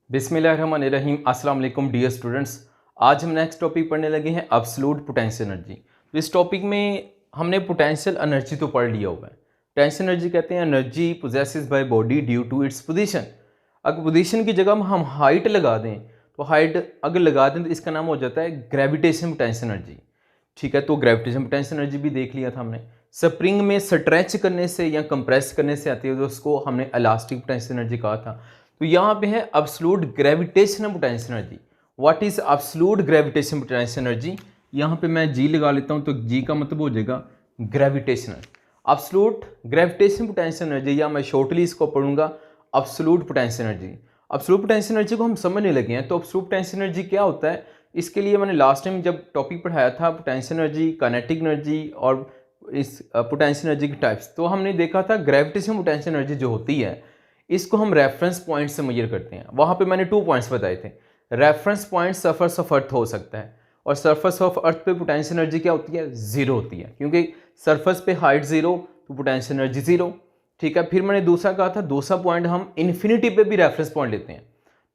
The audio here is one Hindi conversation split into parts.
बिस्मिल्लाहिर्रहमानिर्रहीम। अस्सलाम वालेकुम डियर स्टूडेंट्स। आज हम नेक्स्ट टॉपिक पढ़ने लगे हैं एब्सोल्यूट पोटेंशियल एनर्जी। तो इस टॉपिक में हमने पोटेंशियल एनर्जी तो पढ़ लिया हुआ है। पोटेंशियल एनर्जी कहते हैं energy possesses by body due to its position. अगर पोजीशन की जगह हम हाइट लगा दें तो हाइट अगर लगा दें तो इसका नाम हो जाता है ग्रेविटेशन पोटेंशियल एनर्जी। ठीक है, तो ग्रेविटेशन पोटेंशियल एनर्जी भी देख लिया था हमने। स्प्रिंग में स्ट्रेच करने से या कंप्रेस करने से आती है तो उसको हमने इलास्टिक पोटेंशियल एनर्जी कहा था। तो यहाँ पे है absolute gravitational potential energy. What is absolute gravitation potential energy? यहाँ पे मैं जी लगा लेता हूँ तो जी का मतलब हो जाएगा gravitational. Absolute gravitation potential energy, या मैं शॉर्टली इसको पढ़ूंगा absolute potential energy. Absolute potential energy को हम समझने लगे हैं, तो एब्सोल्यूट पोटेंशियल एनर्जी क्या होता है इसके लिए मैंने लास्ट टाइम जब टॉपिक पढ़ाया था पोटेंशियल एनर्जी, काइनेटिक एनर्जी और इस पोटेंशियल एनर्जी के टाइप्स, तो हमने देखा था ग्रेविटेशन पोटेंशियल एनर्जी जो होती है इसको हम रेफरेंस पॉइंट से मेजर करते हैं। वहाँ पे मैंने 2 पॉइंट्स बताए थे। रेफरेंस पॉइंट सरफेस ऑफ अर्थ हो सकता है, और सरफेस ऑफ अर्थ पे पोटेंशियल एनर्जी क्या होती है? जीरो होती है, क्योंकि सरफेस पे हाइट जीरो तो पोटेंशियल एनर्जी जीरो। ठीक है, फिर मैंने दूसरा कहा था दूसरा पॉइंट हम इन्फिनिटी पे भी रेफरेंस पॉइंट लेते हैं।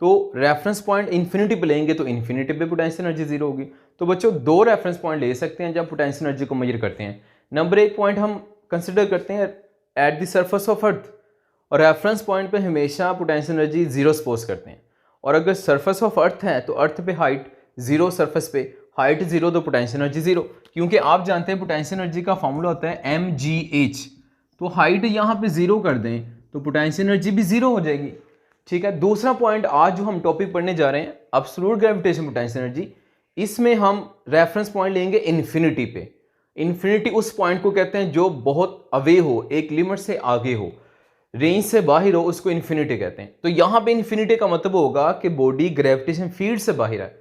तो रेफरेंस पॉइंट इन्फिनिटी पे लेंगे तो इन्फिनिटी पे पोटेंशियल एनर्जी जीरो होगी। तो बच्चों 2 रेफरेंस पॉइंट ले सकते हैं जब पोटेंशियल एनर्जी को मेजर करते हैं। नंबर 1 पॉइंट हम कंसिडर करते हैं एट द सरफेस ऑफ अर्थ, और रेफरेंस पॉइंट पे हमेशा पोटेंशियल एनर्जी जीरो सपोज करते हैं। और अगर सरफेस ऑफ अर्थ है तो अर्थ पे हाइट जीरो, सरफेस पे हाइट जीरो तो पोटेंशियल एनर्जी जीरो, क्योंकि आप जानते हैं पोटेंशियल एनर्जी का फॉर्मूला होता है mgh। तो हाइट यहाँ पे जीरो कर दें तो पोटेंशियल एनर्जी भी जीरो हो जाएगी। ठीक है, दूसरा पॉइंट आज जो हम टॉपिक पढ़ने जा रहे हैं एब्सोल्यूट ग्रेविटेशन पोटेंशियल एनर्जी, इसमें हम रेफरेंस पॉइंट लेंगे इन्फिनिटी पे। इन्फिनिटी उस पॉइंट को कहते हैं जो बहुत अवे हो, एक लिमिट से आगे हो, रेंज से बाहर हो, उसको इन्फिनिटी कहते हैं। तो यहाँ पे इन्फिनिटी का मतलब होगा कि बॉडी ग्रेविटेशन फील्ड से बाहर है,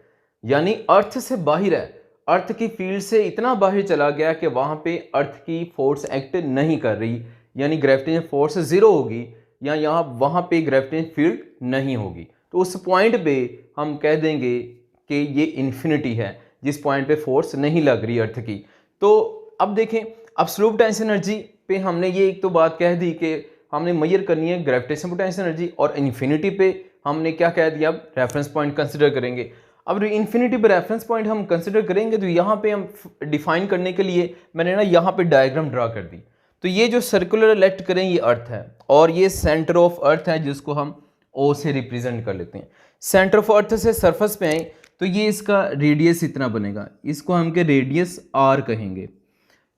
यानी अर्थ से बाहर है, अर्थ की फील्ड से इतना बाहर चला गया कि वहाँ पे अर्थ की फोर्स एक्ट नहीं कर रही, यानी ग्रेविटेशन फोर्स जीरो होगी, या यहाँ वहाँ पे ग्रेविटेशन फील्ड नहीं होगी। तो उस पॉइंट पे हम कह देंगे कि ये इन्फिनिटी है, जिस पॉइंट पे फोर्स नहीं लग रही अर्थ की। तो अब देखें एब्सोल्यूट पोटेंशियल एनर्जी पे हमने ये एक तो बात कह दी कि हमने मेजर करनी है ग्रेविटेशन पोटेंशियल एनर्जी, और इन्फिनिटी पे हमने क्या कह दिया, अब रेफरेंस पॉइंट कंसिडर करेंगे। अब इन्फिनिटी पे रेफरेंस पॉइंट हम कंसिडर करेंगे तो यहाँ पे हम डिफाइन करने के लिए मैंने ना यहाँ पे डायग्राम ड्रा कर दी। तो ये जो सर्कुलर लेफ्ट करें ये अर्थ है, और ये सेंटर ऑफ अर्थ है जिसको हम ओ से रिप्रेजेंट कर लेते हैं। सेंटर ऑफ अर्थ से सरफेस पे आए तो ये इसका रेडियस इतना बनेगा, इसको हम के रेडियस आर कहेंगे।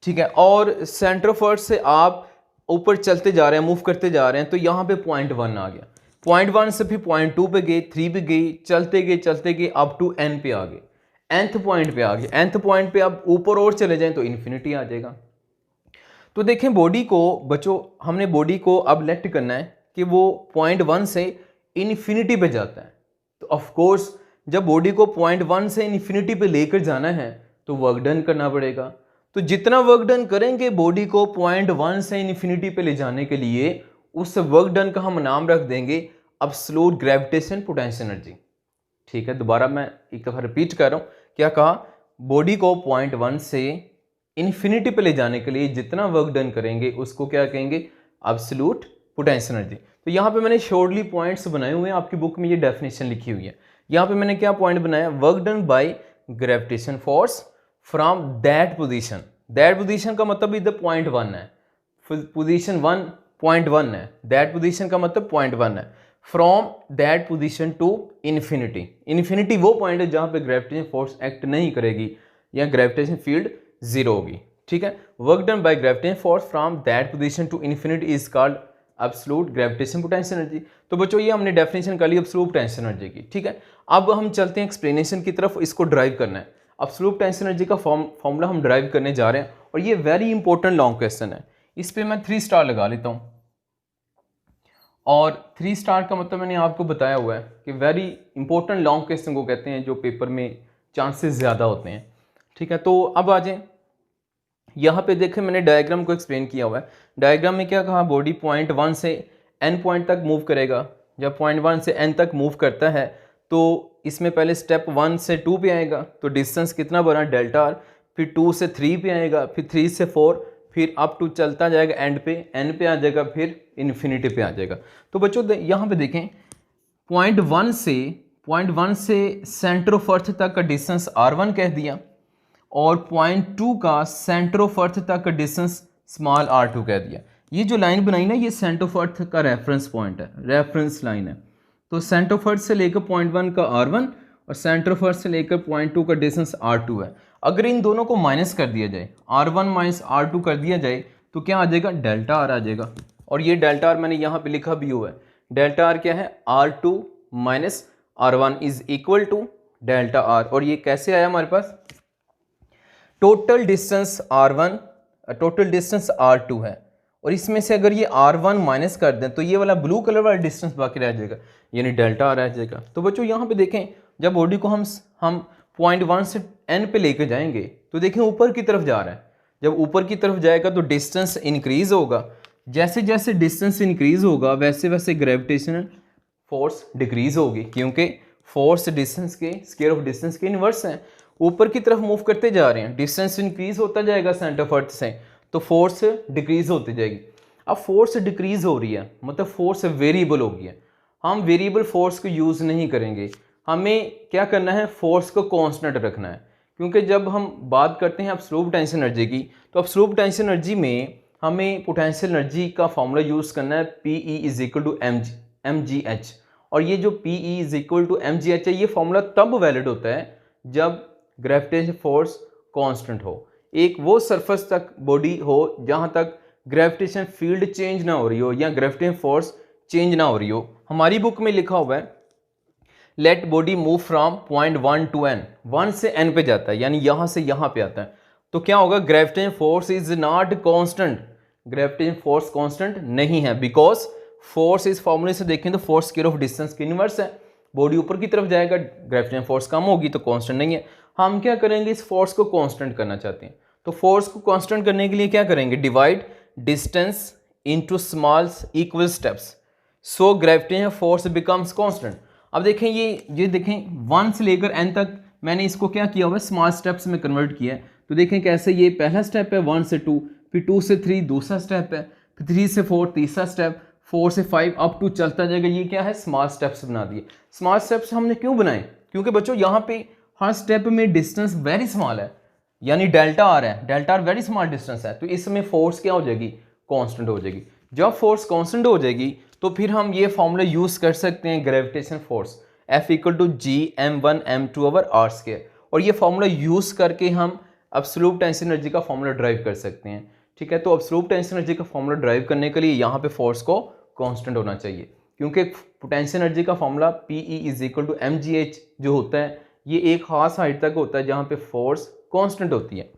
ठीक है, और सेंटर ऑफ अर्थ से आप ऊपर चलते जा रहे हैं, मूव करते जा रहे हैं, तो यहाँ पे पॉइंट 1 आ गया। पॉइंट 1 से फिर पॉइंट 2 पे गए, 3 पे गए, चलते गए अप टू n पे आ गए, nth पॉइंट पे आ गए। nth पॉइंट पे आप ऊपर और चले जाएं तो इन्फिनिटी आ जाएगा। तो देखें बॉडी को बच्चों, हमने बॉडी को अब लेट करना है कि वो पॉइंट 1 से इन्फिनिटी पे जाता है। तो ऑफकोर्स जब बॉडी को पॉइंट 1 से इन्फिनिटी पे लेकर जाना है तो वर्क डन करना पड़ेगा। तो जितना वर्क डन करेंगे बॉडी को पॉइंट 1 से इन्फिनिटी पे ले जाने के लिए, उस वर्क डन का हम नाम रख देंगे एब्सोल्यूट ग्रेविटेशन पोटेंशियल एनर्जी। ठीक है, दोबारा मैं एक दफ़ा रिपीट कर रहा हूँ, क्या कहा? बॉडी को पॉइंट 1 से इन्फिनिटी पे ले जाने के लिए जितना वर्क डन करेंगे उसको क्या कहेंगे? Absolute potential energy. तो यहाँ पे मैंने शॉर्टली पॉइंट्स बनाए हुए हैं, आपकी बुक में ये डेफिनेशन लिखी हुई है। यहाँ पे मैंने क्या पॉइंट बनाया? Work done by gravitation force from that position. That position का मतलब इधर पॉइंट 1 है, पोजीशन 1 पॉइंट 1 है, दैट पोजीशन का मतलब पॉइंट 1 है। From that position to infinity. Infinity वो पॉइंट है जहाँ पे ग्रेविटेशन फोर्स एक्ट नहीं करेगी या ग्रेविटेशन फील्ड जीरो होगी। ठीक है, work done by gravitation force from that position to infinity is called absolute gravitation potential energy. तो बच्चों ये हमने डेफिनेशन कर ली एब्सोल्यूट पोटेंशियल एनर्जी की। ठीक है, अब हम चलते हैं एक्सप्लेनेशन की तरफ, इसको ड्राइव करना है। एब्सोल्यूट पोटेंशियल एनर्जी का फॉर्मूला हम ड्राइव करने जा रहे हैं, और ये वेरी इंपॉर्टेंट लॉन्ग क्वेश्चन है। इस पे मैं 3 स्टार लगा लेता हूँ, और 3 स्टार का मतलब मैंने आपको बताया हुआ है कि वेरी इंपॉर्टेंट लॉन्ग क्वेश्चन को कहते हैं जो पेपर में चांसेस ज़्यादा होते हैं। ठीक है, तो अब आ जाएं, यहाँ पे देखें मैंने डायग्राम को एक्सप्लेन किया हुआ है। डायग्राम में क्या कहा? बॉडी पॉइंट 1 से n पॉइंट तक मूव करेगा। जब पॉइंट 1 से n तक मूव करता है तो इसमें पहले स्टेप 1 से 2 पे आएगा, तो डिस्टेंस कितना बना? Delta R. फिर 2 से 3 पे आएगा, फिर 3 से 4, फिर अप टू चलता जाएगा एंड पे, n पे आ जाएगा, फिर इन्फिनिटी पे आ जाएगा। तो बच्चों यहाँ पे देखें पॉइंट वन से सेंटर ऑफ अर्थ तक का डिस्टेंस r1 कह दिया, और पॉइंट 2 का सेंटर ऑफ अर्थ तक का डिस्टेंस स्मॉल r2 कह दिया। ये जो लाइन बनाई ना, ये सेंटर ऑफ अर्थ का रेफरेंस पॉइंट है, रेफरेंस लाइन है। तो सेंटर ऑफ अर्थ से लेकर पॉइंट 1 का r1 और सेंटर ऑफ अर्थ से लेकर पॉइंट 2 का डिस्टेंस r2 है। अगर इन दोनों को माइनस कर दिया जाए, r1 माइनस r2 कर दिया जाए, तो क्या आ जाएगा, डेल्टा आर आ जाएगा। और ये डेल्टा आर मैंने यहाँ पे लिखा भी हुआ है। डेल्टा आर क्या है, r2 minus r1 is equal to delta R. और ये कैसे आया हमारे पास, total distance r1, total distance r2 है, और इसमें से अगर ये r1 माइनस कर दें तो ये वाला ब्लू कलर वाला डिस्टेंस बाकी रह जाएगा, यानी डेल्टा आर रह जाएगा। तो बच्चों यहाँ पे देखें, जब बॉडी को हम पॉइंट 1 से n पे लेके जाएंगे तो देखें ऊपर की तरफ जा रहा है। जब ऊपर की तरफ जाएगा तो डिस्टेंस इंक्रीज होगा, जैसे जैसे डिस्टेंस इंक्रीज होगा वैसे वैसे ग्रेविटेशनल फोर्स डिक्रीज होगी, क्योंकि फोर्स डिस्टेंस के स्क्वायर ऑफ डिस्टेंस के इनवर्स हैं। ऊपर की तरफ मूव करते जा रहे हैं, डिस्टेंस इंक्रीज होता जाएगा सेंटर ऑफ अर्थ से, तो फोर्स डिक्रीज होती जाएगी। अब फोर्स डिक्रीज हो रही है, मतलब फोर्स वेरिएबल हो गई है। हम वेरिएबल फोर्स को यूज़ नहीं करेंगे, हमें क्या करना है, फोर्स को कांस्टेंट रखना है। क्योंकि जब हम बात करते हैं एब्सोल्यूट पोटेंशियल एनर्जी की, तो एब्सोल्यूट पोटेंशियल एनर्जी में हमें पोटेंशियल एनर्जी का फॉर्मूला यूज़ करना है, PE is equal to mgh। और ये जो PE is equal to mgh है, ये फॉर्मूला तब वैलिड होता है जब ग्रेविटेशन फोर्स कांस्टेंट हो, एक वो सरफेस तक बॉडी हो जहाँ तक ग्रेविटेशन फील्ड चेंज ना हो रही हो या ग्रेविटेशन फोर्स चेंज ना हो रही हो। हमारी बुक में लिखा हुआ है, let body move from point 1 to n, 1 से n पे जाता है, यानी यहाँ से यहाँ पे आता है, तो क्या होगा, gravitation force is not constant, gravitation force constant नहीं है, बिकॉज फोर्स इस फॉर्मूले से देखें तो फोर्स स्क्वायर ऑफ डिस्टेंस के इनवर्स है। बॉडी ऊपर की तरफ जाएगा, ग्रेविटेशन फोर्स कम होगी तो कांस्टेंट नहीं है। हम क्या करेंगे, इस फोर्स को कांस्टेंट करना चाहते हैं, तो फोर्स को कांस्टेंट करने के लिए क्या करेंगे, divide distance into small equal steps, so gravitation force becomes constant. अब देखें ये देखें 1 से लेकर n तक मैंने इसको क्या किया हुआ है, स्मॉल स्टेप्स में कन्वर्ट किया है। तो देखें कैसे, ये पहला स्टेप है 1 से 2, फिर 2 से 3 दूसरा स्टेप है, फिर 3 से 4 तीसरा स्टेप, 4 से 5 अप टू चलता जाएगा। ये क्या है, स्मॉल स्टेप्स बना दिए। स्मॉल स्टेप्स हमने क्यों बनाए, क्योंकि बच्चों यहाँ पे हर स्टेप में डिस्टेंस वेरी स्मॉल है, यानी डेल्टा आर है, delta R very small distance है, तो इसमें फोर्स क्या हो जाएगी, कांस्टेंट हो जाएगी। जब फोर्स कांस्टेंट हो जाएगी तो फिर हम ये फॉर्मूला यूज कर सकते हैं, gravitation force F equal to G m1 m2 over r square, और ये फॉर्मूला यूज करके हम एब्सोल्यूट पोटेंशियल एनर्जी का फॉर्मूला ड्राइव कर सकते हैं। ठीक है, तो एब्सोल्यूट पोटेंशियल एनर्जी का फॉर्मूला ड्राइव करने के लिए यहाँ पे फोर्स को कांस्टेंट होना चाहिए, क्योंकि पोटेंशियल एनर्जी का formula PE is equal to mgh जो होता है, ये एक खास हाइट तक होता है जहाँ पे फोर्स कांस्टेंट होती है।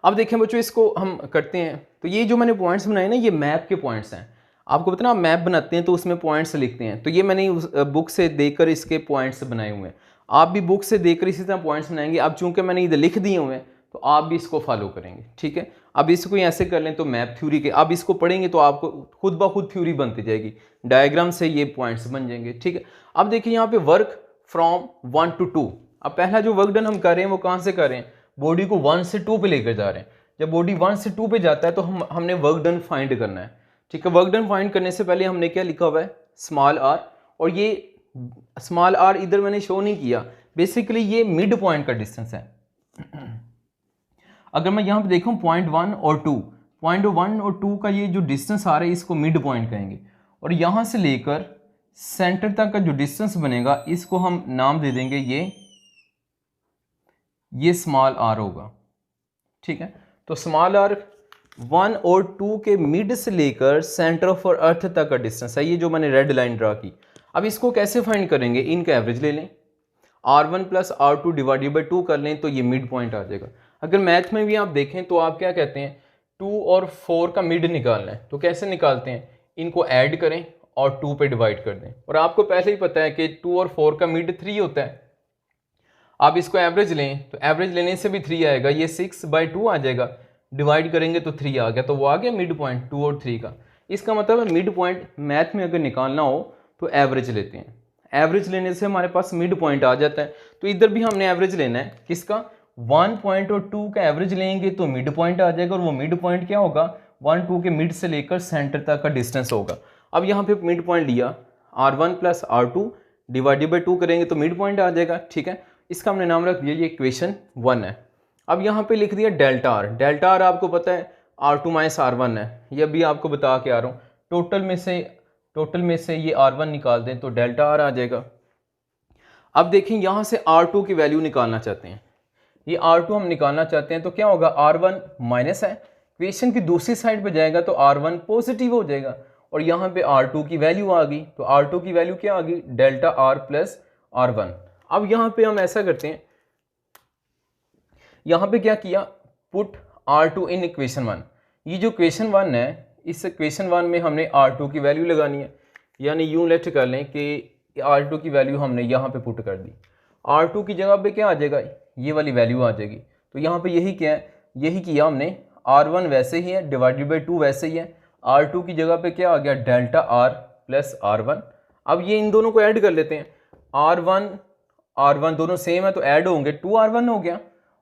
अब देखें बच्चों, इसको हम करते हैं, तो ये जो मैंने पॉइंट्स बनाए ना, ये मैप के पॉइंट्स हैं। आपको पता ना, मैप बनाते हैं तो उसमें पॉइंट्स लिखते हैं, तो ये मैंने उस बुक से देखकर इसके पॉइंट्स बनाए हुए हैं। आप भी बुक से देखकर इसी तरह पॉइंट्स बनाएंगे। अब चूंकि मैंने इधर लिख दिए हुए हैं तो आप भी इसको फॉलो करेंगे। ठीक है, अब इसको ऐसे कर लें तो मैप थ्योरी के, अब इसको पढ़ेंगे तो आपको खुद ब खुद थ्योरी बनती जाएगी, डायग्राम से ये पॉइंट्स बन जाएंगे। ठीक है, अब देखिए यहाँ पे वर्क फ्रॉम 1 to 2। अब पहला जो वर्क डन हम कर रहे हैं वो कहाँ से कर रहे हैं, बॉडी को 1 से 2 पे लेकर जा रहे हैं। जब बॉडी 1 से 2 पे जाता है तो हमने वर्क डन फाइंड करना है। ठीक है, वर्क डन फाइंड करने से पहले हमने क्या लिखा हुआ है, स्मॉल आर, और ये स्मॉल आर इधर मैंने शो नहीं किया, बेसिकली ये मिड पॉइंट का डिस्टेंस है। अगर मैं यहाँ पे देखूँ पॉइंट 1 और 2, पॉइंट 1 और 2 का ये जो डिस्टेंस आ रहा है इसको मिड पॉइंट कहेंगे, और यहाँ से लेकर सेंटर तक का जो डिस्टेंस बनेगा इसको हम नाम दे देंगे ये स्मॉल आर होगा। ठीक है, तो स्मॉल आर 1 और 2 के मिड से लेकर सेंटर ऑफ अर्थ तक का डिस्टेंस है, ये जो मैंने रेड लाइन ड्रा की। अब इसको कैसे फाइंड करेंगे, इनका एवरेज ले लें, r1 plus r2 divided by 2 कर लें तो ये मिड पॉइंट आ जाएगा। अगर मैथ में भी आप देखें तो आप क्या कहते हैं, 2 और 4 का मिड निकालना है, तो कैसे निकालते हैं, इनको ऐड करें और 2 पे डिवाइड कर दें, और आपको पहले ही पता है कि 2 और 4 का मिड 3 होता है। आप इसको एवरेज लें तो एवरेज लेने से भी 3 आएगा, ये 6/2 आ जाएगा, डिवाइड करेंगे तो 3 आ गया, तो वो आ गया मिड पॉइंट 2 और 3 का। इसका मतलब है मिड पॉइंट मैथ में अगर निकालना हो तो एवरेज लेते हैं, एवरेज लेने से हमारे पास मिड पॉइंट आ जाता है। तो इधर भी हमने एवरेज लेना है, किसका, 1 पॉइंट और 2 का एवरेज लेंगे तो मिड पॉइंट आ जाएगा, और वो मिड पॉइंट क्या होगा, 1 2 के मिड से लेकर सेंटर तक का डिस्टेंस होगा। अब यहाँ पे मिड पॉइंट लिया, R1 plus R2 divided by 2 करेंगे तो मिड पॉइंट आ जाएगा, ठीक है। इसका हमने नाम रख दिया, ये इक्वेशन 1 है। अब यहाँ पे लिख दिया डेल्टा आर। डेल्टा आर आपको पता है R2 माइनस R1 है, ये अभी आपको बता के आ रहा हूँ। टोटल में से ये R1 निकाल दें तो डेल्टा आर आ जाएगा। अब देखें यहाँ से R2 की वैल्यू निकालना चाहते हैं, ये R2 हम निकालना चाहते हैं तो क्या होगा, R1 माइनस है, इक्वेशन की दूसरी साइड पे जाएगा तो R1 पॉजिटिव हो जाएगा और यहाँ पे R2 की वैल्यू आ गई, तो R2 की वैल्यू क्या आ गई, डेल्टा R प्लस R1। अब यहाँ पे हम ऐसा करते हैं, यहाँ पे क्या किया, पुट R2 इन इक्वेशन 1। ये जो इक्वेशन 1 है, इस इक्वेशन 1 में हमने R2 की वैल्यू लगानी है, यानी यूँ लेट कर लें कि R2 की वैल्यू हमने यहाँ पे पुट कर दी। R2 की जगह पे क्या आ जाएगा, ये वाली वैल्यू आ जाएगी। तो यहाँ पे यही क्या है, यही किया हमने। R1 वैसे ही है, डिवाइडेड बाई 2 वैसे ही है। R2 की जगह पे क्या आ गया, डेल्टा R प्लस R1। अब ये इन दोनों को ऐड कर लेते हैं, R1 दोनों सेम है तो ऐड होंगे, 2R1 हो गया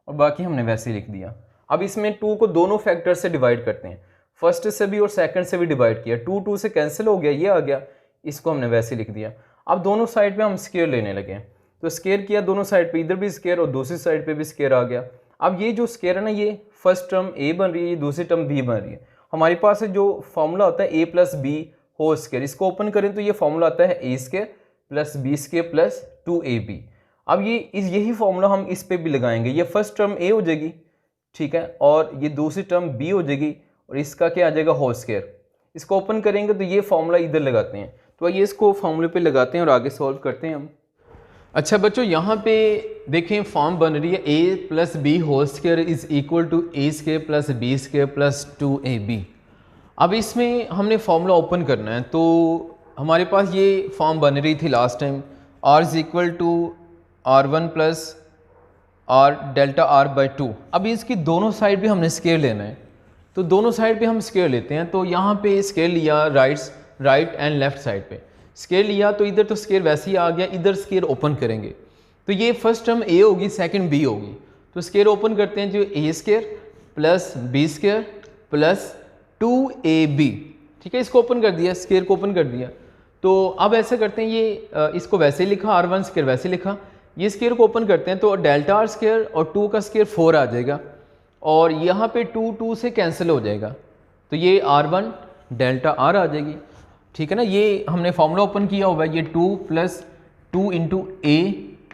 और बाकी हमने वैसे ही लिख दिया। अब इसमें 2 को दोनों फैक्टर से डिवाइड करते हैं, फर्स्ट से भी और सेकंड से भी डिवाइड किया, 2 से कैंसिल हो गया, ये आ गया, इसको हमने वैसे लिख दिया। अब दोनों साइड पे हम स्क्वायर लेने लगे हैं, तो स्क्वायर किया दोनों साइड पे, इधर भी स्क्वायर और दूसरी साइड पे भी स्क्वायर आ गया। अब ये जो स्क्वायर है ना, ये फर्स्ट टर्म a बन रही है, ये दूसरी टर्म b बन रही है। हमारे पास जो फॉर्मूला होता है a plus B whole square, इसको ओपन करें तो ये फॉर्मूला आता है a square plus B square plus 2ab। अब यही फॉर्मूला हम इस पे भी लगाएंगे, ये फर्स्ट टर्म a हो जाएगी, ठीक है, और ये दूसरी टर्म b हो जाएगी और इसका क्या आ जाएगा, होल स्क्वायर। इसको ओपन करेंगे तो ये फॉर्मूला इधर लगाते हैं, तो ये इसको फॉर्मूले पे लगाते हैं और आगे सॉल्व करते हैं हम। अच्छा बच्चों, यहाँ पे देखें फॉर्म बन रही है a plus B whole square is equal to a square plus B square plus 2ab। अब इसमें हमने फॉर्मूला ओपन करना है, तो हमारे पास ये फॉर्म बन रही थी last time, r is equal to R1 plus r delta R by 2। अब इसकी दोनों साइड पे हमने स्क्वायर लेना है, तो दोनों साइड पे हम स्क्वायर लेते हैं। तो यहाँ पे स्क्वायर लिया राइट एंड लेफ्ट साइड पे स्क्वायर लिया, तो इधर तो स्क्वायर वैसे ही आ गया, इधर स्क्वायर ओपन करेंगे तो ये फर्स्ट टर्म a होगी, सेकंड b होगी, तो स्क्वायर ओपन करते हैं, जो a square plus b square plus 2ab, ठीक है, इसको ओपन कर दिया, स्क्वायर को ओपन कर दिया। तो अब ऐसा करते हैं, ये इसको वैसे ही लिखा, R1 स्क्वायर वैसे लिखा, ये स्क्वायर को ओपन करते हैं तो डेल्टा R स्क्वायर और 2 का स्क्वायर 4 आ जाएगा और यहाँ पे 2 से कैंसिल हो जाएगा, तो ये R1 डेल्टा R आ जाएगी, ठीक है ना। ये हमने फॉर्मूला ओपन किया हुआ है, ये 2 plus 2 into a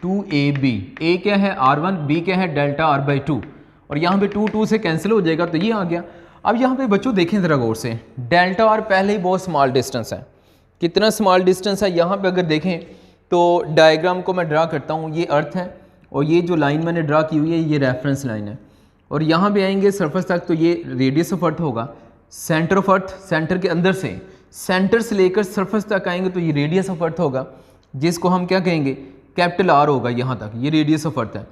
2ab, a क्या है R1, b क्या है डेल्टा R बाई 2 और यहाँ पे 2 से कैंसिल हो जाएगा, तो ये आ गया। अब यहाँ पे बच्चों देखें ज़रा गौर से, डेल्टा R पहले ही बहुत स्मॉल डिस्टेंस है, कितना स्मॉल डिस्टेंस है, यहाँ पे अगर देखें तो डायग्राम को मैं ड्रा करता हूँ, ये अर्थ है और ये जो लाइन मैंने ड्रा की हुई है ये रेफरेंस लाइन है और यहाँ पे आएंगे सरफेस तक तो ये रेडियस ऑफ अर्थ होगा, सेंटर ऑफ अर्थ, सेंटर के अंदर से सेंटर से लेकर सरफेस तक आएंगे तो ये रेडियस ऑफ अर्थ होगा, जिसको हम क्या कहेंगे, कैपिटल R होगा, यहाँ तक ये रेडियस ऑफ अर्थ है।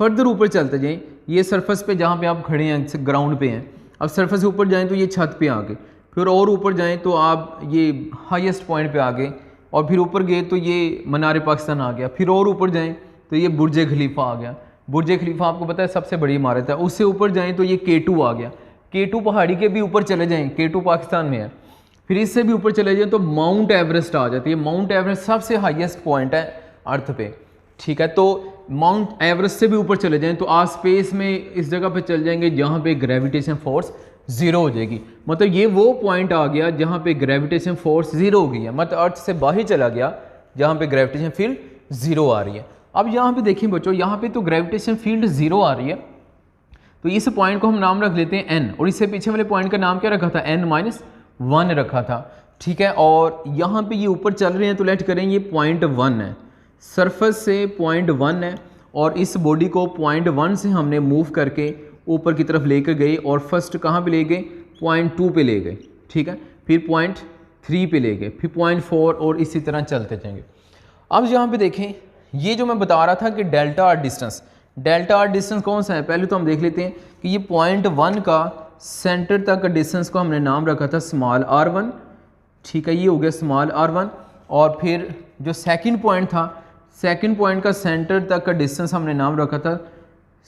फर्दर ऊपर चलते जाएं, ये सरफेस पे जहाँ पे आप खड़े हैं ग्राउंड पे हैं, अब सरफेस से ऊपर जाएं तो ये छत पे आ गए, फिर और ऊपर जाएं तो आप ये हाईएस्ट पॉइंट पे आ गए और फिर ऊपर गए तो ये मीनार पाकिस्तान आ गया, फिर और ऊपर जाएं तो ये बुर्ज खलीफा आ गया। बुर्ज खलीफा आपको पता है सबसे बड़ी इमारत है। उससे ऊपर जाएं तो ये K2 आ गया, K2 पहाड़ी के भी ऊपर चले जाएं, K2 पाकिस्तान में है। फिर इससे भी ऊपर चले जाएं तो माउंट एवरेस्ट आ जाती है। माउंट एवरेस्ट सबसे हाईएस्ट पॉइंट है अर्थ पे, ठीक है। तो माउंट एवरेस्ट से भी ऊपर चले जाएं तो आप स्पेस में इस जगह पे चल जाएंगे जहाँ पे ग्रेविटेशन फोर्स ज़ीरो हो जाएगी। मतलब ये वो पॉइंट आ गया जहाँ पे ग्रेविटेशन फोर्स ज़ीरो हो गई है, मतलब अर्थ से बाहर चला गया जहाँ पे ग्रेविटेशन फील्ड ज़ीरो आ रही है। अब यहाँ पे देखिए बच्चों, यहाँ पे तो ग्रेविटेशन फील्ड ज़ीरो आ रही है, तो इस पॉइंट को हम नाम रख लेते हैं n, और इससे पीछे वाले पॉइंट का नाम क्या रखा था, n-1 रखा था, ठीक है। और यहाँ पे ये ऊपर चल रहे हैं तो लेट करें ये पॉइंट 1 है, सरफेस से पॉइंट 1 है और इस बॉडी को पॉइंट 1 से हमने मूव करके ऊपर की तरफ लेकर गए और फर्स्ट कहाँ पे ले गए, पॉइंट 2 पे ले गए, ठीक है, फिर पॉइंट 3 पे ले गए, फिर पॉइंट 4 और इसी तरह चलते जाएंगे। अब यहाँ पे देखें, ये जो मैं बता रहा था कि डेल्टा आर डिस्टेंस कौन सा है, पहले तो हम देख लेते हैं कि ये पॉइंट 1 का सेंटर तक का डिस्टेंस को हमने नाम रखा था स्मॉल r1, ठीक है, ये हो गया स्मॉल r1। और फिर जो सेकंड पॉइंट था, सेकंड पॉइंट का सेंटर तक का डिस्टेंस हमने नाम रखा था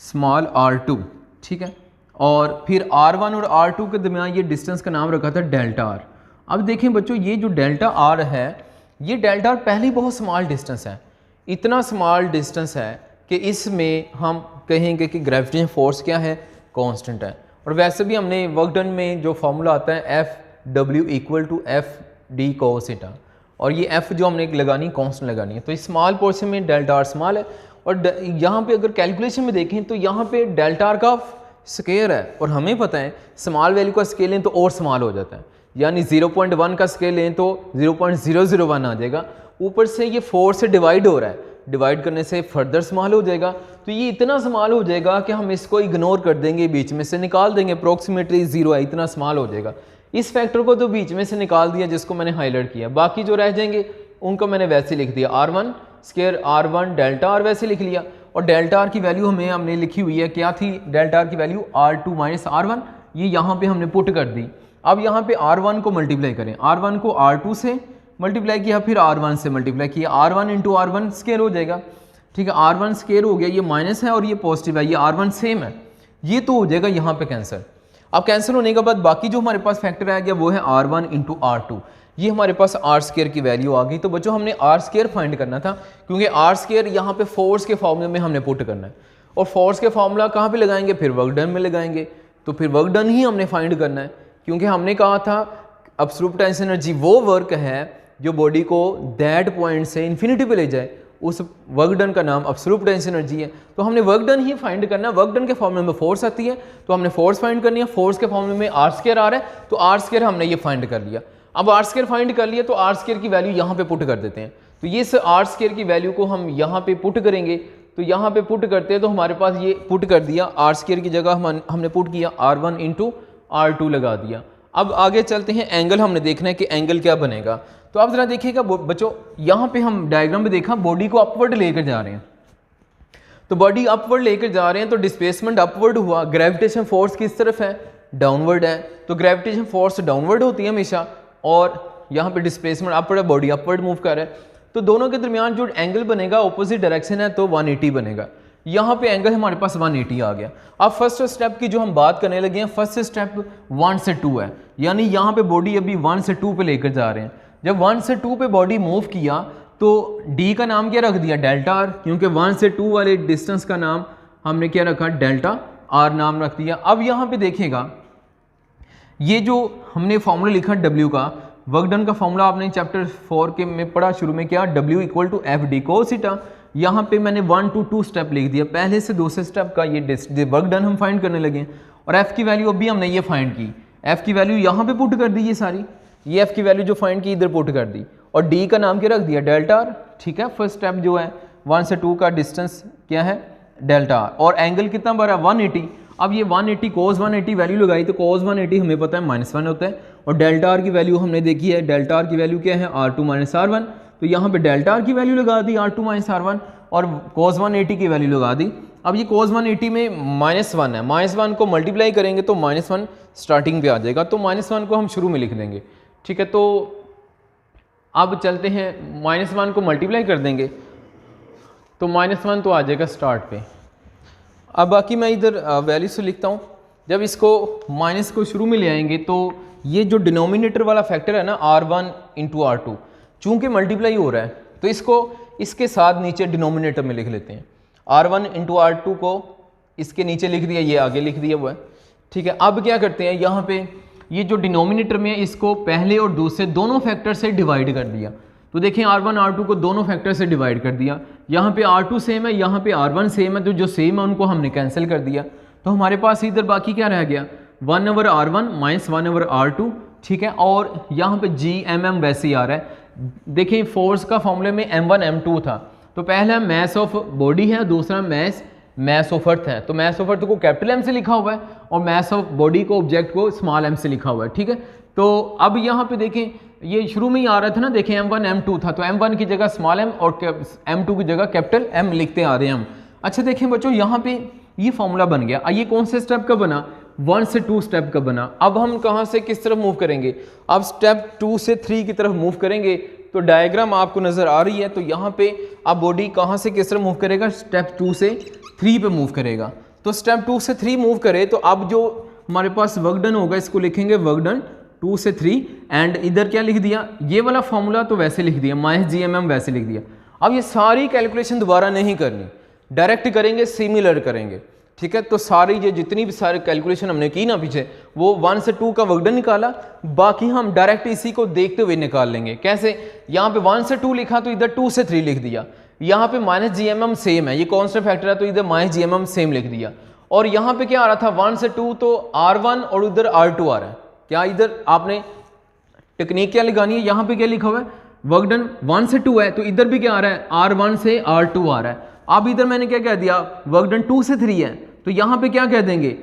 स्मॉल r2, ठीक है। और फिर r1 और r2 के दरमियान ये डिस्टेंस का नाम रखा था डेल्टा r। अब देखें बच्चों, ये जो डेल्टा r है ये डेल्टा आर पहले ही बहुत स्मॉल डिस्टेंस है, इतना स्मॉल डिस्टेंस है कि इसमें हम कहेंगे कि ग्रेविटेशन फोर्स क्या है, कांस्टेंट है। और वैसे भी हमने वर्क डन में जो फॉर्मूला आता है FW equal to FD cos theta, और ये F जो हमने लगानी कांस्टेंट लगानी है, तो इस स्मॉल पोर्शन में डेल्टा आर स्मॉल है। और यहाँ पे अगर कैलकुलेशन में देखें तो यहाँ पे डेल्टा आर का स्केयर है, और हमें पता है स्मॉल वैल्यू का स्केल लें तो और स्मॉल हो जाता है, यानी 0.1 का स्केल लें तो 0.001 आ जाएगा। ऊपर से ये 4 से डिवाइड हो रहा है, डिवाइड करने से फर्दर स्मॉल हो जाएगा, तो ये इतना स्मॉल हो जाएगा कि हम इसको इग्नोर कर देंगे, बीच में से निकाल देंगे, अप्रोक्सीमेटली 0 है, इतना स्मॉल हो जाएगा। इस फैक्टर को तो बीच में से निकाल दिया जिसको मैंने हाईलाइट किया, बाकी जो रह जाएंगे उनको मैंने वैसे लिख दिया, R1 square R1 delta R वैसे लिख हमने डेल्टा आर की वैल्यू हमने लिखी हुई है, क्या थी डेल्टा आर की वैल्यू R2 माइनस R1, ये यहाँ पे हमने पुट कर दी। अब यहाँ पे R1 को मल्टीप्लाई करें, R1 को R2 से मल्टीप्लाई किया, फिर R1 से मल्टीप्लाई किया, R1 इंटू R1 स्केयर हो जाएगा, ठीक है, R1 स्केयर हो गया, ये माइनस है और ये पॉजिटिव है, ये R1 सेम है, ये तो हो जाएगा यहाँ पे कैंसिल। अब कैंसिल होने के बाद बाकी जो हमारे पास फैक्टर आ गया वो है R1 इंटू R2, ये हमारे पास R स्केयर की वैल्यू आ गई। तो बच्चों हमने R स्केयर फाइंड करना था, क्योंकि R स्केयर यहाँ पे फोर्स के फॉर्मूले में हमने पुट करना है, और फोर्स के फॉर्मूला कहाँ पे लगाएंगे, फिर वर्क डन में लगाएंगे, तो फिर वर्क डन ही हमने फाइंड करना है, क्योंकि हमने कहा था एब्सोल्यूट पोटेंशियल एनर्जी वो वर्क है जो बॉडी को दैट पॉइंट से इन्फिनिटी पे ले जाए, उस वर्क डन का नाम एब्सोल्यूट पोटेंशियल एनर्जी है। तो हमने वर्क डन ही फाइंड करना है, वर्क डन के फॉर्मूले में फोर्स आती है, तो हमने फोर्स फाइंड करनी है, फोर्स के फॉर्मूले में R स्केयर आ रहा है, तो R स्केयर हमने ये फाइंड कर लिया। अब R स्केयर फाइंड कर लिया तो R स्केयर की वैल्यू यहाँ पे पुट कर देते हैं, तो ये R स्केयर की वैल्यू को हम यहाँ पे पुट करेंगे, तो यहाँ पे पुट करते हैं तो हमारे पास ये पुट कर दिया, R स्केयर की जगह हमने पुट किया R1 इंटू R2 लगा दिया। अब आगे चलते हैं, एंगल हमने देखना है कि एंगल क्या बनेगा। तो आप जरा देखिएगा बच्चों, यहाँ पे हम डायग्राम में देखा बॉडी को अपवर्ड लेकर जा रहे हैं, तो बॉडी अपवर्ड लेकर जा रहे हैं तो डिस्प्लेसमेंट अपवर्ड हुआ, ग्रेविटेशन फोर्स किस तरफ है, डाउनवर्ड है, तो ग्रेविटेशन फोर्स डाउनवर्ड होती है हमेशा, और यहाँ पे डिस्प्लेसमेंट अपवर्ड है, बॉडी अपवर्ड मूव कर रहा है, तो दोनों के दरमियान जो एंगल बनेगा ऑपोजिट डायरेक्शन है तो 180 बनेगा। यहाँ पे एंगल हमारे पास 180 आ गया। अब फर्स्ट स्टेप की जो हम बात करने लगे हैं, फर्स्ट स्टेप 1 से 2 है, यानी यहाँ पे बॉडी अभी 1 से 2 पे लेकर जा रहे हैं। जब 1 से 2 पे बॉडी मूव किया तो D का नाम क्या रख दिया, डेल्टा आर, क्योंकि 1 से 2 वाले डिस्टेंस का नाम हमने क्या रखा, डेल्टा आर नाम रख दिया। अब यहाँ पे देखिएगा ये जो हमने फॉर्मूला लिखा W का, वर्क डन का फॉर्मूला आपने चैप्टर 4 के में पढ़ा शुरू में, क्या W equal to FD cos theta, यहाँ पे मैंने 1 to 2 स्टेप लिख दिया, पहले से दूसरे स्टेप का ये वर्क डन हम फाइंड करने लगे, और F की वैल्यू अभी हमने ये फाइंड की, F की वैल्यू यहाँ पे पुट कर दी, ये सारी ये F की वैल्यू जो फाइंड की इधर पुट कर दी, और D का नाम क्या रख दिया, डेल्टा आर, ठीक है। फर्स्ट स्टेप जो है 1 से 2 का डिस्टेंस क्या है, डेल्टा आर, और एंगल कितना बड़ा, 180। अब ये 180 cos 180 वैल्यू लगाई तो cos 180 हमें पता है -1 होता है, और डेल्टा आर की वैल्यू हमने देखी है, डेल्टा आर की वैल्यू क्या है, R2 माइनस R1, तो यहाँ पे डेल्टा आर की वैल्यू लगा दी R2 माइनस R1, और cos 180 की वैल्यू लगा दी। अब ये cos 180 में -1 है, -1 को मल्टीप्लाई करेंगे तो -1 स्टार्टिंग पे आ जाएगा, तो -1 को हम शुरू में लिख देंगे, ठीक है। तो अब चलते हैं, -1 को मल्टीप्लाई कर देंगे तो -1 तो आ जाएगा स्टार्ट पे। अब बाकी मैं इधर वैल्यू से लिखता हूँ, जब इसको माइनस को शुरू में ले आएंगे तो ये जो डिनोमिनेटर वाला फैक्टर है ना, R1 इंटू R2, चूँकि मल्टीप्लाई हो रहा है तो इसको इसके साथ नीचे डिनोमिनेटर में लिख लेते हैं, R1 इंटू R2 को इसके नीचे लिख दिया, ये आगे लिख दिया हुआ है, ठीक है। अब क्या करते हैं, यहाँ पे ये जो डिनोमिनेटर में इसको पहले और दूसरे दोनों फैक्टर से डिवाइड कर दिया, तो देखें R1 R2 को दोनों फैक्टर से डिवाइड कर दिया, यहाँ पे R2 सेम है, यहाँ पे R1 सेम है, तो जो सेम है उनको हमने कैंसिल कर दिया, तो हमारे पास इधर बाकी क्या रह गया, 1/R1 माइनस 1/R2, ठीक है। और यहाँ पे G वैसे ही आ रहा है, देखें फोर्स का फॉर्मूले में M1 M2 था, तो पहला मैस ऑफ बॉडी है, दूसरा मैस ऑफ अर्थ है, तो मैस ऑफ अर्थ को कैपिटल M से लिखा हुआ है और मैस ऑफ बॉडी को ऑब्जेक्ट को स्मॉल m से लिखा हुआ है, ठीक है। तो अब यहाँ पे देखें ये शुरू में ही आ रहा था ना, देखें M1 M2 था, तो M1 की जगह स्मॉल m और M2 की जगह कैपिटल M लिखते आ रहे हैं हम। अच्छा देखें बच्चों, यहाँ पे ये फॉर्मूला बन गया, ये कौन से स्टेप का बना, 1 से 2 स्टेप का बना। अब हम कहाँ से किस तरफ मूव करेंगे, अब स्टेप 2 से 3 की तरफ मूव करेंगे, तो डायग्राम आपको नज़र आ रही है, तो यहाँ पे अब बॉडी कहाँ से किस तरफ मूव करेगा, स्टेप 2 से 3 पे मूव करेगा। तो स्टेप 2 से 3 मूव करे तो अब जो हमारे पास वर्क डन होगा इसको लिखेंगे वर्क डन 2 से 3 एंड इधर क्या लिख दिया, ये वाला फॉर्मूला तो वैसे लिख दिया, -GMM वैसे लिख दिया। अब ये सारी कैलकुलेशन दोबारा नहीं करनी, डायरेक्ट करेंगे, सिमिलर करेंगे, ठीक है। तो सारी ये जितनी भी सारी कैलकुलेशन हमने की ना पीछे, वो 1 से 2 का वर्कडन निकाला, बाकी हम डायरेक्ट इसी को देखते हुए निकाल लेंगे। कैसे, यहाँ पे 1 से 2 लिखा तो इधर 2 से 3 लिख दिया, यहाँ पे -GMM सेम है, ये कांस्टेंट फैक्टर है तो इधर -GMM सेम लिख दिया। और यहाँ पे क्या आ रहा था 1 से 2 तो R1 और उधर R2 आ रहा है। क्या इधर आपने टेक्निक क्या लगानी है, यहाँ पे क्या लिखा हुआ है, वर्कडन 1 से 2 है तो इधर भी क्या आ रहा है, R1 से R2 आ रहा है। अब इधर मैंने क्या कह दिया, वर्कडन 2 से 3 है तो यहाँ पे क्या कह देंगे,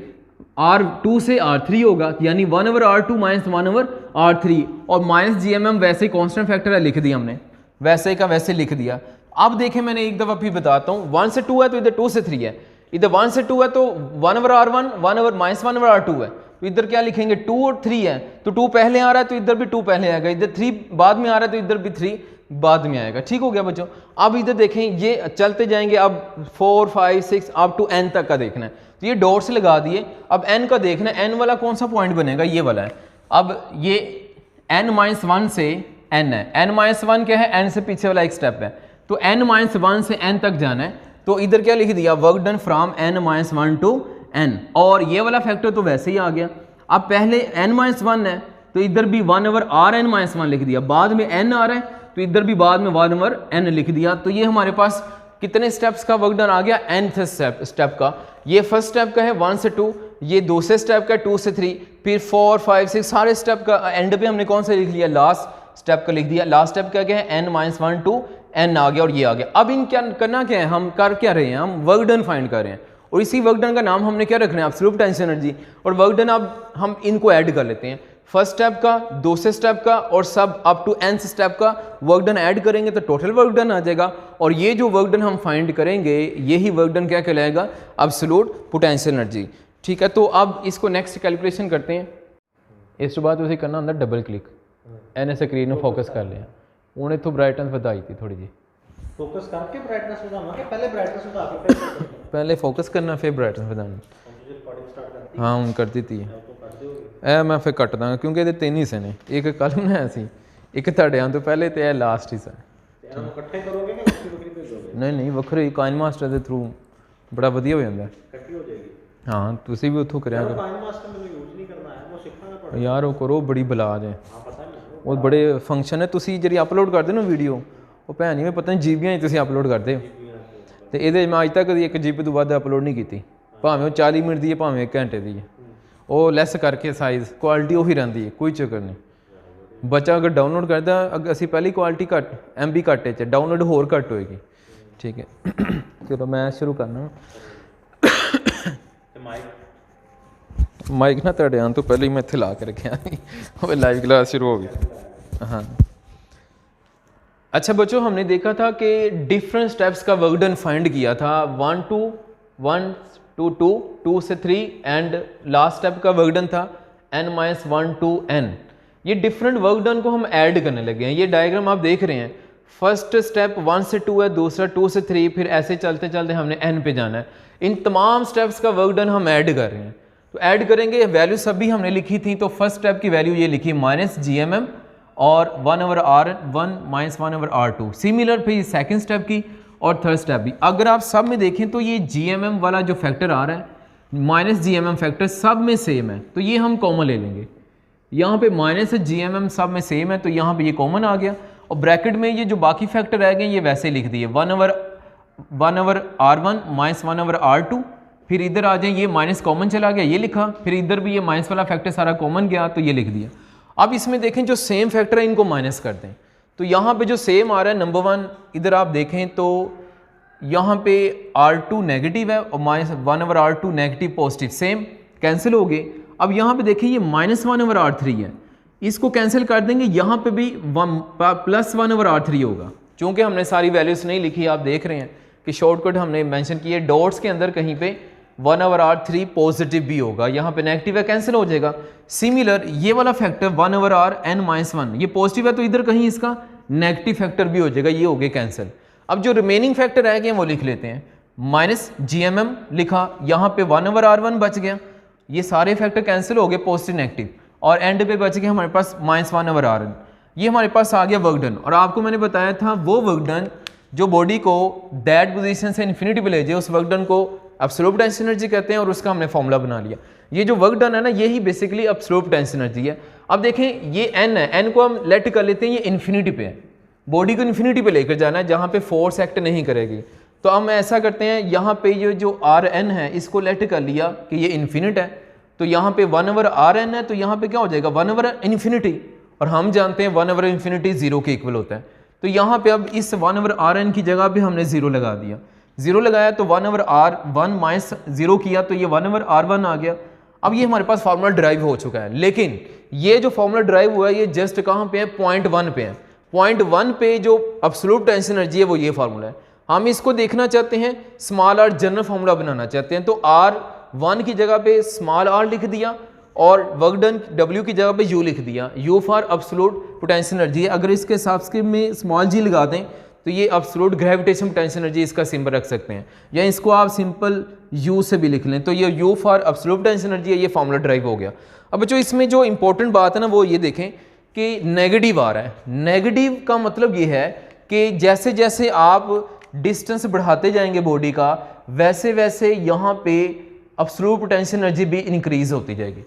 R2 से R3 होगा, यानी 1/R2 - 1/R3, और -GMM वैसे कांस्टेंट फैक्टर है, लिख दिया हमने, वैसे का वैसे लिख दिया। अब देखें, मैंने एक दफ़ा फिर बताता हूँ, 1 से 2 है तो इधर 2 से 3 है, इधर 1 से 2 है तो 1/R1 -1/R2 है, तो इधर क्या लिखेंगे, 2 और 3 है तो 2 पहले आ रहा है तो इधर भी 2 पहले आएगा, इधर 3 बाद में आ रहा है तो इधर भी 3 बाद में आएगा। ठीक हो गया बच्चों। अब इधर देखें, ये चलते जाएंगे, अब 4 5 6 अप टू n तक का देखना है, तो ये डॉट्स लगा दिए। अब n का देखना है, n वाला कौन सा पॉइंट बनेगा, ये वाला है। अब ये n-1 से n है, n-1 क्या है, n से पीछे वाला एक स्टेप है, तो n-1 से n तक जाना है, तो इधर क्या लिख दिया, work done from n-1 to n, और ये वाला फैक्टर तो वैसे ही आ गया। अब पहले n-1 है तो इधर भी 1/Rn-1 लिख दिया, बाद में n आ रहा है तो इधर भी बाद में 1/n लिख दिया। तो ये हमारे पास कितने स्टेप्स का वर्क डन आ गया, nth स्टेप का। ये फर्स्ट स्टेप का है 1 से 2, ये दूसरे स्टेप का 2 से 3, फिर 4 5 6 सारे स्टेप का एंड पे हमने कौन सा लिख लिया, लास्ट स्टेप का लिख दिया। लास्ट स्टेप क्या क्या है, n-1 टू n आ गया और ये आ गया। अब इन क्या करना क्या है, हम कर क्या रहे हैं, हम वर्क डन फाइंड कर रहे हैं, और इसी वर्क डन का नाम हमने क्या रखना है, एब्सोल्यूट पोटेंशियल एनर्जी। और वर्क डन अब हम इनको ऐड कर लेते हैं, फर्स्ट स्टेप का, दूसरे स्टेप का और सब अप टू nth स्टेप का वर्क डन ऐड करेंगे तो टोटल वर्क डन आ जाएगा। और ये जो वर्क डन हम फाइंड करेंगे, यही वर्क डन क्या कहलाएगा, एब्सोल्यूट पोटेंशियल एनर्जी। ठीक है, तो अब इसको नेक्स्ट कैलकुलेशन करते हैं। इस बाद उसे करना ਹੁੰਦਾ डबल क्लिक, एने स्क्रीन ਨੂੰ फोकस कर लिया, ਹੁਣ इतों ब्राइटनेस ਵਧਾਈ थी थोड़ी जी, फोकस करके ब्राइटनेस ਵਧਾਉਣਾ कि पहले ब्राइटनेस ਵਧਾ के फिर फोकस करना, पहले फोकस करना फिर ब्राइटनेस ਵਧਾਉਣੀ। रिकॉर्डिंग स्टार्ट करती हाँ ਹੁਣ कर ਦਿੱਤੀ है, ਇਹ ਮੈਂ ਫਿਰ ਕੱਟ ਦਾਂਗਾ ਕਿਉਂਕਿ ਇਹਦੇ 3 ਹਿੱਸੇ ਨੇ, ਇੱਕ ਕੱਲ ਬਣਾਇਆ ਸੀ, ਇੱਕ ਤੁਹਾਡੇ ਆਉਣ ਤੋਂ ਪਹਿਲੇ ਤੇ ਇਹ ਲਾਸਟ ਹਿੱਸਾ। ਇਹਨਾਂ ਨੂੰ ਇਕੱਠੇ ਕਰੋਗੇ ਕਿ ਵੱਖਰੀ ਵੱਖਰੀ ਭੇਜੋਗੇ? ਨਹੀਂ ਨਹੀਂ ਵੱਖਰੇ, ਕਾइन ਮਾਸਟਰ ਦੇ ਥਰੂ ਬੜਾ ਵਧੀਆ ਹੋ ਜਾਂਦਾ, ਇਕੱਠੀ ਹੋ ਜਾਏਗੀ। ਹਾਂ ਤੁਸੀਂ ਵੀ ਉੱਥੋਂ ਕਰਿਆ ਕਰੋ ਕਾइन ਮਾਸਟਰ ਮੈਨੂੰ ਯੂਜ਼ ਨਹੀਂ ਕਰਨਾ ਹੈ, ਮੈਂ ਸਿੱਖਾਂਗਾ ਤੁਹਾਡੇ ਯਾਰ, ਉਹ ਕਰੋ, ਬੜੀ ਬਲਾਜ ਹੈ, ਹਾਂ ਪਤਾ ਨਹੀਂ ਉਹ ਬੜੇ ਫੰਕਸ਼ਨ ਹੈ। ਤੁਸੀਂ ਜਿਹੜੀ ਅਪਲੋਡ ਕਰਦੇ ਹੋ ਨਾ ਵੀਡੀਓ, ਉਹ ਭੈਣ ਜਿਵੇਂ ਪਤਾ ਨਹੀਂ ਜੀਬੀਆਂ ਹੀ ਤੁਸੀਂ ਅਪਲੋਡ ਕਰਦੇ ਹੋ, ਤੇ ਇਹਦੇ ਮੈਂ ਅੱਜ ਤੱਕ ਕਦੀ 1 GB ਤੋਂ ਵੱਧ ਅਪਲੋਡ ਨਹੀਂ ਕੀਤੀ, ਭਾਵੇਂ ਉਹ 40 ਮਿੰਟ ਦੀ ਹੈ ਭਾਵੇਂ 1 ਘੰਟੇ ਦੀ ਹੈ, ਉਹ ਲੈਸ ਕਰਕੇ ਸਾਈਜ਼ ਕੁਆਲਿਟੀ ਉਹੀ ਰਹਿੰਦੀ ਹੈ, ਕੋਈ ਚੱਕਰ ਨਹੀਂ। ਬੱਚਾ ਅਗਰ ਡਾਊਨਲੋਡ ਕਰਦਾ, ਅਗਰ ਅਸੀਂ ਪਹਿਲੀ ਕੁਆਲਿਟੀ ਘੱਟ MB ਘੱਟ 'ਚ, ਡਾਊਨਲੋਡ ਹੋਰ ਘੱਟ ਹੋਏਗੀ। ਠੀਕ ਹੈ, ਚਲੋ ਮੈਂ ਸ਼ੁਰੂ ਕਰਨਾ। माइक ना ਤੁਹਾਡੇ ਆਉਣ ਤੋਂ ਪਹਿਲੇ ਹੀ मैं ਇੱਥੇ ਲਾ ਕੇ ਰੱਖਿਆ ਸੀ, वो लाइव क्लास शुरू हो गई। हाँ अच्छा बच्चों, हमने देखा था कि डिफरेंट स्टेप्स का वर्क डन फाइंड किया था, 1 to 1 to 2, 2 से 3 एंड लास्ट स्टेप का वर्क डन था n-1 to n। ये डिफरेंट वर्क डन को हम ऐड करने लगे हैं। ये डायग्राम आप देख रहे हैं, फर्स्ट स्टेप 1 से 2 है, दूसरा 2 से 3, फिर ऐसे चलते चलते हमने n पे जाना है। इन तमाम स्टेप्स का वर्क डन हम ऐड कर रहे हैं, तो ऐड करेंगे। वैल्यू सभी हमने लिखी थी, तो फर्स्ट स्टेप की वैल्यू ये लिखी -GMM और 1/R1 - 1/R2। सिमिलर फिर सेकंड स्टेप की और थर्ड स्टेप भी। अगर आप सब में देखें तो ये GMM वाला जो फैक्टर आ रहा है, -GMM फैक्टर सब में सेम है, तो ये हम कॉमन ले लेंगे। यहाँ पे -GMM सब में सेम है, तो यहाँ पे ये कॉमन आ गया, और ब्रैकेट में ये जो बाकी फैक्टर रह गए ये वैसे लिख दिए, 1/R1 - 1/R2। फिर इधर आ जाए, ये माइनस कॉमन चला गया, ये लिखा, फिर इधर भी ये माइनस वाला फैक्टर सारा कॉमन गया, तो ये लिख दिया। अब इसमें देखें जो सेम फैक्टर है इनको माइनस कर दें, तो यहाँ पे जो सेम आ रहा है नंबर 1, इधर आप देखें तो यहाँ पे R2 नेगेटिव है और -1/R2 negative positive, same cancel हो गए। अब यहाँ पे देखें ये -1/R3 है, इसको कैंसिल कर देंगे, यहाँ पे भी +1/R3 होगा। चूँकि हमने सारी वैल्यूज़ नहीं लिखी, आप देख रहे हैं कि शॉर्टकट हमने मेंशन किए, डॉट्स के अंदर कहीं पे 1/R3 पॉजिटिव भी होगा, यहाँ पे नेगेटिव है, कैंसिल हो जाएगा। सिमिलर ये वाला फैक्टर 1/Rn-1 ये पॉजिटिव है, तो इधर कहीं इसका नेगेटिव फैक्टर भी हो जाएगा, ये हो गए कैंसिल। अब जो रिमेनिंग फैक्टर रह गए वो लिख लेते हैं, -GMM लिखा, यहाँ पे 1/R1 बच गया, ये सारे फैक्टर कैंसिल हो गए, पॉजिटिव नेगेटिव, और एंड पे बच गया हमारे पास -1/Rn। ये हमारे पास आ गया वर्क डन। और आपको मैंने बताया था वो वर्क डन जो बॉडी को डेड पोजीशन से इन्फिनिटी पे ले जाए, उस वर्क डन को एब्सोल्यूट पोटेंशियल एनर्जी कहते हैं, और उसका हमने फॉर्मूला बना लिया। ये जो वर्क डन है ना, यही बेसिकली एब्सोल्यूट पोटेंशियल एनर्जी है। अब देखें ये एन है, एन को हम लेट कर लेते हैं, ये इन्फिनिटी पे है, बॉडी को इन्फिनिटी पे लेकर जाना है जहाँ पे फोर्स एक्ट नहीं करेगी। तो हम ऐसा करते हैं, यहाँ पे ये जो आर एन है इसको लेट कर लिया कि ये इन्फिनिट है, तो यहाँ पे 1/Rn है, तो यहाँ पे क्या हो जाएगा 1/∞, और हम जानते हैं 1/∞ 0 के इक्वल होता है। तो यहाँ पे अब इस 1/Rn की जगह पे हमने 0 लगा दिया, 0 लगाया तो 1/R1 माइनस 0 किया तो ये 1/R1 आ गया। अब ये हमारे पास फार्मूला ड्राइव हो चुका है, लेकिन ये जो फार्मूला ड्राइव हुआ है ये जस्ट कहाँ पे है, पॉइंट 1 पे है। पॉइंट 1 पे जो एब्सोल्यूट पोटेंशियल एनर्जी है वो ये फार्मूला है। हम इसको देखना चाहते हैं, स्मॉल आर जनरल फार्मूला बनाना चाहते हैं, तो R1 की जगह पे स्मॉल r लिख दिया और वर्क डन W की जगह पे U लिख दिया। U for absolute potential energy है। अगर इसके सबस्क्रिप्ट में स्मॉल g लगा दें तो ये एब्सोल्यूट ग्रेविटेशन पोटेंशियल एनर्जी इसका सिंबल रख सकते हैं, या इसको आप सिंपल U से भी लिख लें। तो ये U for absolute potential energy है, ये फार्मूला ड्राइव हो गया। अब बच्चों इसमें जो इंपॉर्टेंट बात है ना वो ये देखें कि नेगेटिव आ रहा है। नेगेटिव का मतलब ये है कि जैसे जैसे आप डिस्टेंस बढ़ाते जाएंगे बॉडी का, वैसे वैसे यहाँ पे एब्सोल्यूट पोटेंशियल एनर्जी भी इंक्रीज होती जाएगी।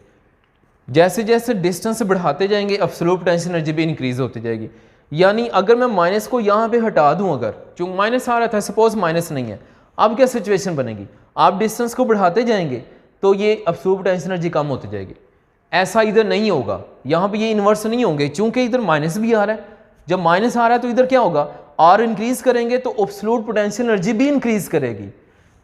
जैसे जैसे डिस्टेंस बढ़ाते जाएंगे एब्सोल्यूट पोटेंशियल एनर्जी भी इंक्रीज होती जाएगी। यानी अगर मैं माइनस को यहाँ पे हटा दूँ, अगर चूंकि माइनस आ रहा था, सपोज माइनस नहीं है, अब क्या सिचुएशन बनेगी, आप डिस्टेंस को बढ़ाते जाएंगे तो ये एब्सोल्यूट पोटेंशियल एनर्जी कम होती जाएगी। ऐसा इधर नहीं होगा, यहाँ पे ये इन्वर्स नहीं होंगे, चूंकि इधर माइनस भी आ रहा है। जब माइनस आ रहा है तो इधर क्या होगा, आर इंक्रीज करेंगे तो एब्सोल्यूट पोटेंशियल एनर्जी भी इंक्रीज करेगी।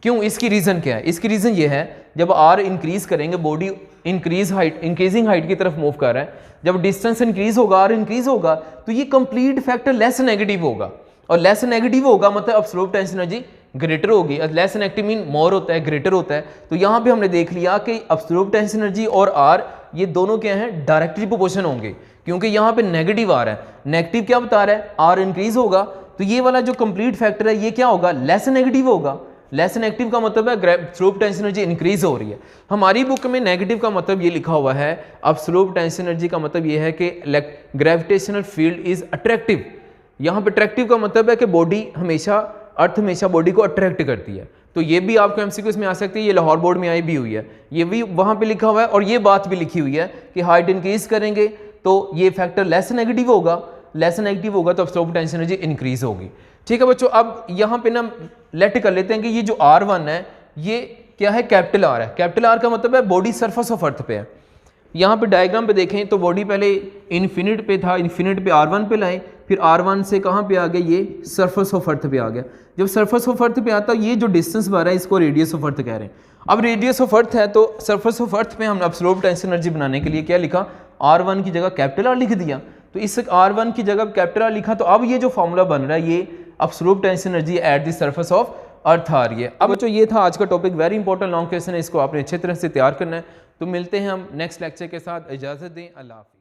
क्यों, इसकी रीजन क्या है, इसकी रीजन ये है जब आर इंक्रीज करेंगे बॉडी इंक्रीजिंग हाइट की तरफ मूव कर रहा है, जब डिस्टेंस इंक्रीज होगा आर इंक्रीज होगा तो ये कंप्लीट फैक्टर लेस नेगेटिव होगा, और लेस नेगेटिव होगा मतलब एब्सोल्यूट पोटेंशियल एनर्जी ग्रेटर होगी। लेस नेगेटिव मीन मोर होता है, ग्रेटर होता है। तो यहाँ पे हमने देख लिया कि एब्सोल्यूट पोटेंशियल एनर्जी और आर ये दोनों क्या हैं, डायरेक्टली प्रोपोर्शन होंगे, क्योंकि यहाँ पे नेगेटिव आ रहा है। नेगेटिव क्या बता रहा है, आर इंक्रीज होगा, तो ये वाला जो कंप्लीट फैक्टर है ये क्या होगा, लेस नेगेटिव होगा। लेस नेगेटिव का मतलब है एब्सोल्यूट पोटेंशियल एनर्जी इंक्रीज हो रही है। हमारी बुक में नेगेटिव का मतलब ये लिखा हुआ है, एब्सोल्यूट पोटेंशियल एनर्जी का मतलब ये है कि ग्रेविटेशनल फील्ड इज अट्रैक्टिव। यहाँ पे अट्रैक्टिव का मतलब है कि बॉडी हमेशा, अर्थ हमेशा बॉडी को अट्रैक्ट करती है। तो ये भी आपको एमसीक्यूज में आ सकती है, ये लाहौर बोर्ड में आई भी हुई है, ये भी वहाँ पे लिखा हुआ है, और ये बात भी लिखी हुई है कि हाइट इंक्रीज करेंगे तो ये फैक्टर लेस नेगेटिव होगा, लेस नेगेटिव होगा तो एब्सोल्यूट पोटेंशियल एनर्जी इंक्रीज होगी। ठीक है बच्चों, अब यहाँ पे ना लेट कर लेते हैं कि ये जो R1 है ये क्या है, कैपिटल R है। कैपिटल R का मतलब है बॉडी सरफेस ऑफ अर्थ पे है। यहाँ पे डायग्राम पे देखें तो बॉडी पहले इन्फिनिट पे था, इन्फिनिट पे R1 पे लाए, फिर R1 से कहाँ पे आ गया, ये सरफेस ऑफ अर्थ पे आ गया। जब सरफेस ऑफ अर्थ पे आता है, ये जो डिस्टेंस बढ़ रहा है इसको रेडियस ऑफ अर्थ कह रहे हैं। अब रेडियस ऑफ अर्थ है तो सरफेस ऑफ अर्थ पे हमने एब्सोल्यूट पोटेंशियल एनर्जी बनाने के लिए क्या लिखा, R1 की जगह कैपिटल R लिख दिया। तो इस R1 की जगह कैपिटल R लिखा, तो अब ये जो फॉर्मूला बन रहा है ये absolute potential energy at the surface of earth आ रही है। अब बच्चों ये था आज का topic, very important long question है, इसको आपने अच्छे तरह से तैयार करना है। तो मिलते हैं हम नेक्स्ट लेक्चर के साथ, इजाज़त दें, अल्लाह हाफ़िज़।